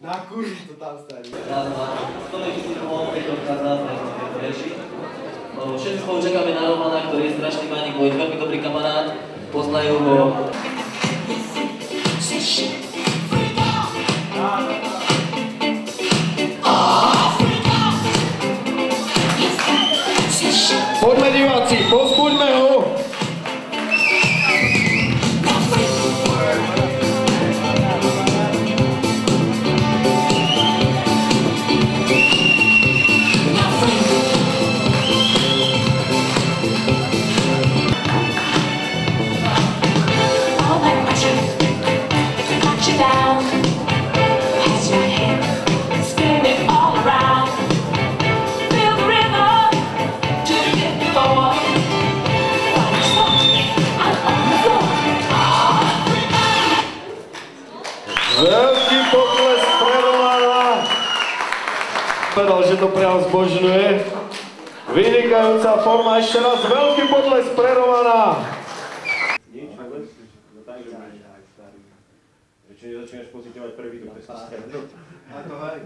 Na kurzu to tam starý. Raz, dva. To je chytilo, keď to vchádza, reči. Všetci spolu čakáme na Romana, ktorý je strašný maník, bol veľmi dobrý kamarát, poznajú ho. Poďme diváci, pozbuďme ho! Veľký pokles pre Romana. Povedal, že to priam zbožňuje. Vynikajúca forma, ešte raz veľký pokles pre Romana. Nič vôbec? No tak, že budeš tak starý. Prečo nezačínaš pociťovať prvý tú testosterónu? A to hej.